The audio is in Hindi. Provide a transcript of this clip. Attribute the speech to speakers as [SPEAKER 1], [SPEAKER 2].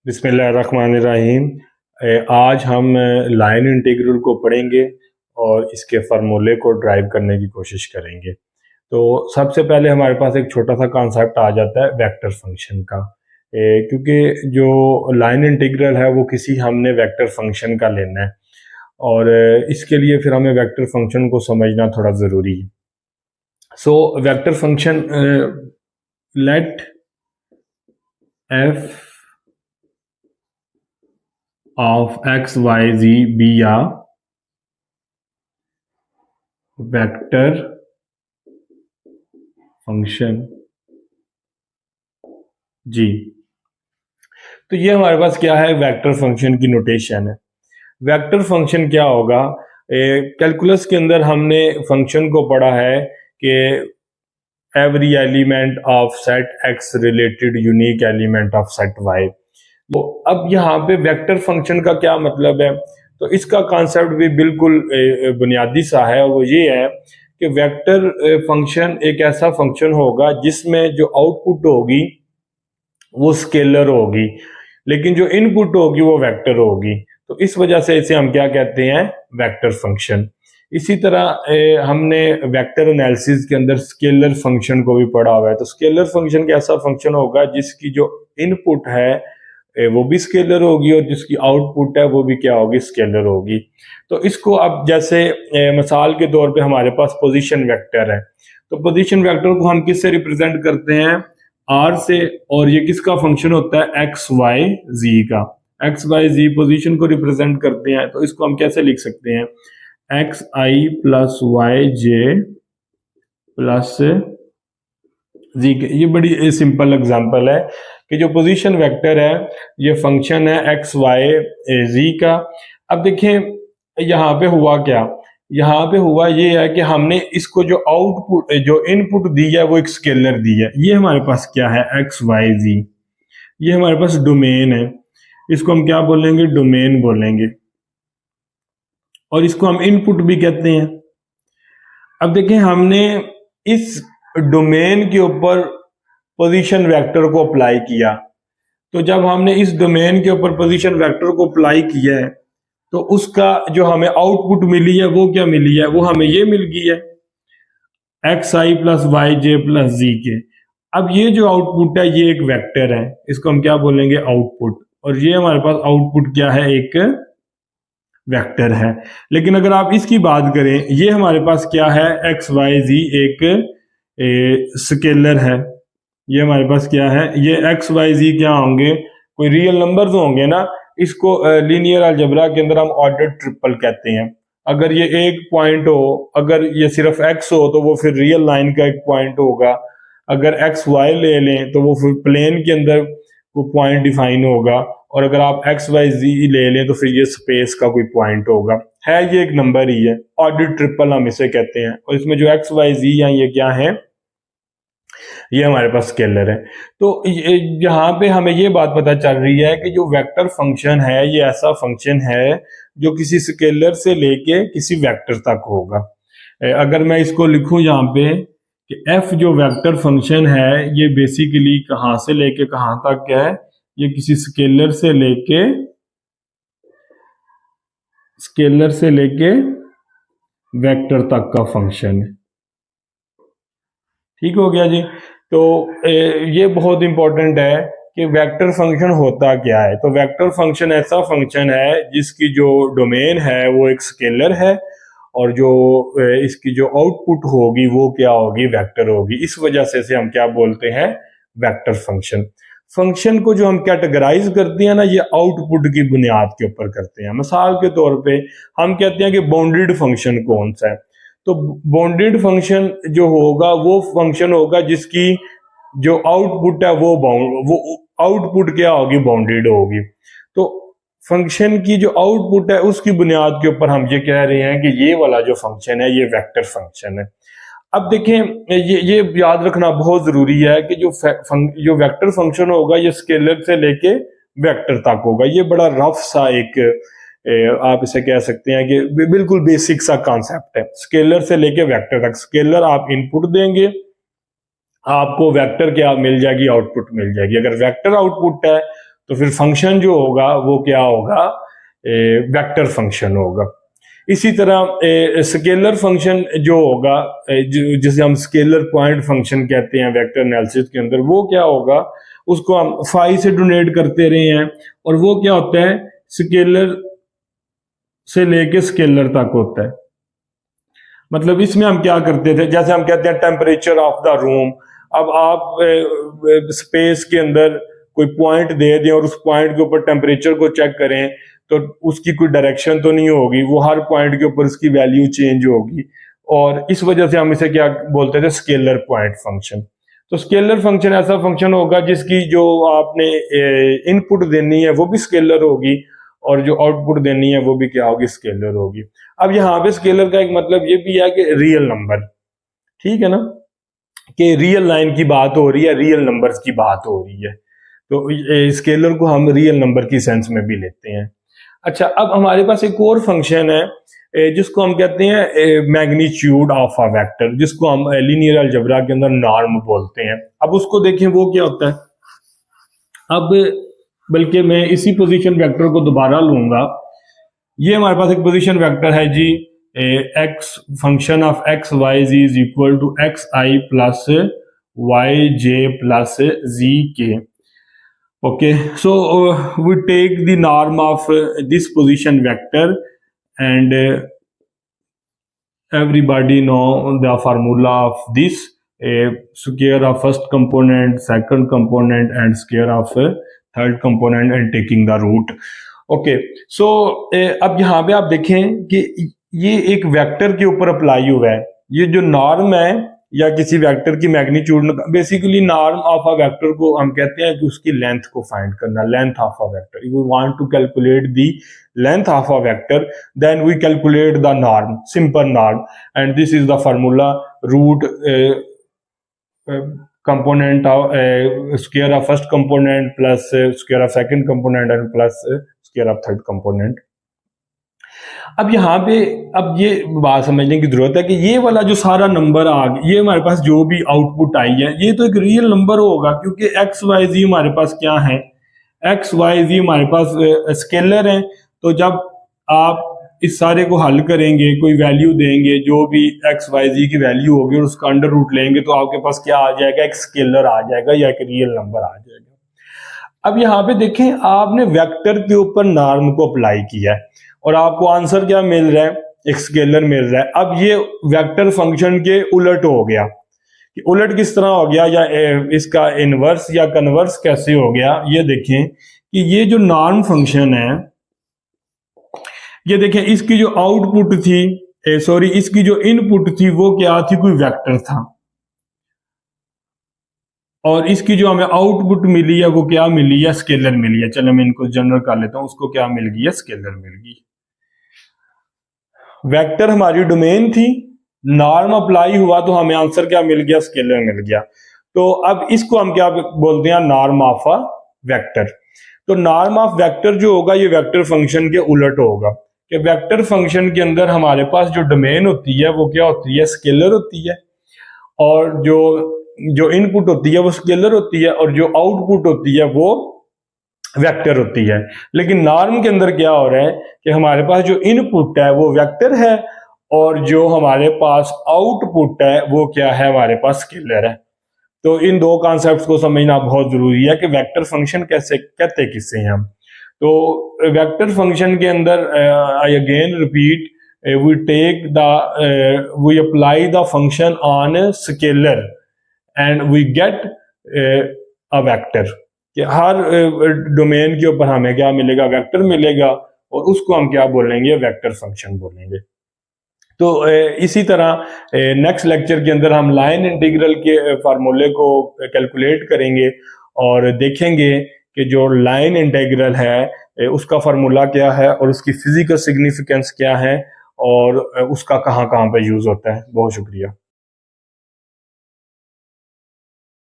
[SPEAKER 1] बिस्मिल्लाहिर्रहमानिर्रहीम। आज हम लाइन इंटीग्रल को पढ़ेंगे और इसके फार्मूले को ड्राइव करने की कोशिश करेंगे। तो सबसे पहले हमारे पास एक छोटा सा कॉन्सेप्ट आ जाता है वेक्टर फंक्शन का, क्योंकि जो लाइन इंटीग्रल है वो किसी हमने वेक्टर फंक्शन का लेना है और इसके लिए फिर हमें वेक्टर फंक्शन को समझना थोड़ा ज़रूरी है। So vector function let F of x y z be a vector function जी। तो ये हमारे पास क्या है, वेक्टर फंक्शन की नोटेशन है। वेक्टर फंक्शन क्या होगा, कैलकुलस के अंदर हमने फंक्शन को पढ़ा है कि every element of set x related unique element of set y। तो अब यहाँ पे वेक्टर फंक्शन का क्या मतलब है, तो इसका कॉन्सेप्ट भी बिल्कुल बुनियादी सा है, और वो ये है कि वेक्टर फंक्शन एक ऐसा फंक्शन होगा जिसमें जो आउटपुट होगी वो स्केलर होगी, लेकिन जो इनपुट होगी वो वेक्टर होगी। तो इस वजह से इसे हम क्या कहते हैं, वेक्टर फंक्शन। इसी तरह हमने वेक्टर एनालिसिस के अंदर स्केलर फंक्शन को भी पढ़ा हुआ है। तो स्केलर फंक्शन का ऐसा फंक्शन होगा जिसकी जो इनपुट है वो भी स्केलर होगी और जिसकी आउटपुट है वो भी क्या होगी, स्केलर होगी। तो इसको अब जैसे मिसाल के तौर पे हमारे पास पोजीशन वेक्टर है, तो पोजीशन वेक्टर को हम किससे रिप्रेजेंट करते हैं, आर से, और ये किसका फंक्शन होता है, एक्स वाई जी का। एक्स वाई जी पोजीशन को रिप्रेजेंट करते हैं, तो इसको हम कैसे लिख सकते हैं, x i plus y j plus z के। ये बड़ी सिंपल एग्जांपल है कि जो पोजीशन वेक्टर है ये फंक्शन है एक्स वाई जी का। अब देखें यहाँ पे हुआ क्या, यहाँ पे हुआ ये है कि हमने इसको जो आउटपुट जो इनपुट दी है वो एक स्केलर दी है। ये हमारे पास क्या है, एक्स वाई जी, ये हमारे पास डोमेन है, इसको हम क्या बोलेंगे, डोमेन बोलेंगे, और इसको हम इनपुट भी कहते हैं। अब देखें हमने इस डोमेन के ऊपर पोजीशन वेक्टर को अप्लाई किया, तो जब हमने इस डोमेन के ऊपर पोजीशन वेक्टर को अप्लाई किया है तो उसका जो हमें आउटपुट मिली है वो क्या मिली है, वो हमें ये मिल गई है, x i plus y j plus z के। अब ये जो आउटपुट है ये एक वेक्टर है, इसको हम क्या बोलेंगे, आउटपुट, और ये हमारे पास आउटपुट क्या है, एक वेक्टर है। लेकिन अगर आप इसकी बात करें, ये हमारे पास क्या है, एक्स वाई जी एक स्केलर है। ये हमारे पास क्या है, ये एक्स वाई जी क्या होंगे, कोई रियल नंबर्स होंगे ना। इसको लीनियर अलजेब्रा के अंदर हम ऑर्डर ट्रिपल कहते हैं। अगर ये एक पॉइंट हो, अगर ये सिर्फ एक्स हो तो वो फिर रियल लाइन का एक पॉइंट होगा, अगर एक्स वाई ले लें तो वो फिर प्लेन के अंदर वो पॉइंट डिफाइन होगा, और अगर आप एक्स वाई जी ले लें तो फिर ये स्पेस का कोई पॉइंट होगा। है ये एक नंबर ही है, ऑर्डर ट्रिपल हम इसे कहते हैं। और इसमें जो एक्स वाई जी है ये क्या है, ये हमारे पास स्केलर है। तो यहाँ पे हमें ये बात पता चल रही है कि जो वेक्टर फंक्शन है ये ऐसा फंक्शन है जो किसी स्केलर से लेके किसी वेक्टर तक होगा। अगर मैं इसको लिखूं यहाँ पे कि एफ जो वेक्टर फंक्शन है ये बेसिकली कहाँ से लेके कहाँ तक है, ये किसी स्केलर से लेके वेक्टर तक का फंक्शन है। ठीक हो गया जी। तो ये बहुत इंपॉर्टेंट है कि वेक्टर फंक्शन होता क्या है। तो वेक्टर फंक्शन ऐसा फंक्शन है जिसकी जो डोमेन है वो एक स्केलर है, और जो इसकी जो आउटपुट होगी वो क्या होगी, वेक्टर होगी। इस वजह से इसे हम क्या बोलते हैं, वेक्टर फंक्शन। फंक्शन को जो हम कैटेगराइज करते हैं ना, ये आउटपुट की बुनियाद के ऊपर करते हैं। मिसाल के तौर पे हम कहते हैं कि बाउंडेड फंक्शन कौन सा है, तो बाउंडेड फंक्शन जो होगा वो फंक्शन होगा जिसकी जो आउटपुट है वो आउटपुट क्या होगी, बाउंडेड होगी। तो फंक्शन की जो आउटपुट है उसकी बुनियाद के ऊपर हम ये कह रहे हैं कि ये वाला जो फंक्शन है ये वेक्टर फंक्शन है। अब देखें ये याद रखना बहुत जरूरी है कि जो वेक्टर फंक्शन होगा ये स्केलर से लेके वेक्टर तक होगा। ये बड़ा रफ सा एक आप इसे कह सकते हैं कि बिल्कुल बेसिक सा कॉन्सेप्ट है, स्केलर से लेके वेक्टर तक। स्केलर आप इनपुट देंगे, आपको वेक्टर क्या मिल जाएगी, आउटपुट मिल जाएगी। अगर वेक्टर आउटपुट है तो फिर फंक्शन जो होगा वो क्या होगा, वेक्टर फंक्शन होगा। इसी तरह स्केलर फंक्शन जो होगा, जिसे हम स्केलर पॉइंट फंक्शन कहते हैं वेक्टर एनालिसिस के अंदर, वो क्या होगा, उसको हम फाई से डोनेट करते रहे हैं, और वो क्या होता है, स्केलर से लेके स्केलर तक होता है। मतलब इसमें हम क्या करते थे, जैसे हम कहते हैं टेम्परेचर ऑफ द रूम। अब आप स्पेस के अंदर कोई पॉइंट दे दें और उस पॉइंट के ऊपर टेम्परेचर को चेक करें, तो उसकी कोई डायरेक्शन तो नहीं होगी, वो हर पॉइंट के ऊपर उसकी वैल्यू चेंज होगी, और इस वजह से हम इसे क्या बोलते थे, स्केलर पॉइंट फंक्शन। तो स्केलर फंक्शन ऐसा फंक्शन होगा जिसकी जो आपने इनपुट देनी है वो भी स्केलर होगी, और जो आउटपुट देनी है वो भी क्या होगी, स्केलर होगी। अब यहाँ पे स्केलर का एक मतलब ये भी है कि रियल नंबर, ठीक है ना, कि रियल लाइन की बात हो रही है, रियल नंबर्स की बात हो रही है, तो स्केलर को हम रियल नंबर की सेंस में भी लेते हैं। अच्छा, अब हमारे पास एक और फंक्शन है जिसको हम कहते हैं मैग्नीट्यूड ऑफ अ वेक्टर, जिसको हम लीनियर अलजेब्रा के अंदर नॉर्म बोलते हैं। अब उसको देखें वो क्या होता है। अब बल्कि मैं इसी पोजीशन वेक्टर को दोबारा लूंगा। ये हमारे पास एक पोजीशन वेक्टर है जी, x function of x y z is equal to x i plus y j plus z k. Okay, so we take the norm of this position vector, and everybody know the formula of this, square of first component, second component, and square of third component, and taking the root. Okay, so अब यहाँ पे आप देखें कि ये एक वेक्टर के ऊपर अप्लाई हुआ है। ये जो नॉर्म है या किसी वेक्टर की magnitude, basically norm of a vector को हम कहते हैं कि उसकी लेंथ को फाइंड करना, length of a vector. If we want to calculate the length of a vector, then we calculate the norm, simple norm, and this is the formula, root component of square of first component plus square of second component and plus square of third component। अब यहाँ पे अब ये बात समझने की जरूरत है कि ये वाला जो सारा नंबर आ गया, ये हमारे पास जो भी आउटपुट आई है, ये तो एक रियल नंबर होगा, क्योंकि एक्स वाई जी हमारे पास क्या है, एक्स वाई जी हमारे पास स्केलर है। तो जब आप इस सारे को हल करेंगे, कोई वैल्यू देंगे, जो भी एक्स वाई जी की वैल्यू होगी और उसका अंडर रूट लेंगे, तो आपके पास क्या आ जाएगा, एक स्केलर आ जाएगा या एक रियल नंबर आ जाएगा। अब यहाँ पे देखें, आपने वेक्टर के ऊपर नॉर्म को अप्लाई किया है और आपको आंसर क्या मिल रहा है, एक स्केलर मिल रहा है। अब ये वेक्टर फंक्शन के उलट हो गया। कि उलट किस तरह हो गया, या इसका इनवर्स या कन्वर्स कैसे हो गया, ये देखें कि ये जो नॉर्म फंक्शन है, ये देखें इसकी जो आउटपुट थी, सॉरी इसकी जो इनपुट थी वो क्या थी, कोई वेक्टर था, और इसकी जो हमें आउटपुट मिली है वो क्या मिली है, स्केलर मिली है। चलो मैं इनको जनरल कर लेता हूं, उसको क्या मिल गई है, स्केलर मिल गई। वेक्टर हमारी डोमेन थी, नॉर्म अप्लाई हुआ तो हमें आंसर क्या मिल गया, स्केलर मिल गया। तो अब इसको हम क्या बोलते हैं, नॉर्म ऑफ अ वेक्टर। तो नॉर्म ऑफ वेक्टर जो होगा ये वेक्टर फंक्शन के उलट होगा, कि वेक्टर फंक्शन के अंदर हमारे पास जो डोमेन होती है वो क्या होती है, स्केलर होती है, और जो इनपुट होती है वो स्केलर होती है, और जो आउटपुट होती है वो वेक्टर होती है। लेकिन नॉर्म के अंदर क्या हो रहा है कि हमारे पास जो इनपुट है वो वेक्टर है, और जो हमारे पास आउटपुट है वो क्या है, हमारे पास स्केलर है। तो इन दो कॉन्सेप्ट्स को समझना बहुत जरूरी है कि वेक्टर फंक्शन कैसे कहते किससे हैं हम। तो वेक्टर फंक्शन के अंदर I again repeat, we take the we apply the function on scalar and we get a vector. कि हर डोमेन के ऊपर हमें क्या मिलेगा, वेक्टर मिलेगा, और उसको हम क्या बोलेंगे, वेक्टर फंक्शन बोलेंगे। तो इसी तरह नेक्स्ट लेक्चर के अंदर हम लाइन इंटीग्रल के फार्मूले को कैलकुलेट करेंगे और देखेंगे कि जो लाइन इंटीग्रल है उसका फार्मूला क्या है और उसकी फिजिकल सिग्निफिकेंस क्या है और उसका कहाँ कहाँ पे यूज होता है। बहुत शुक्रिया।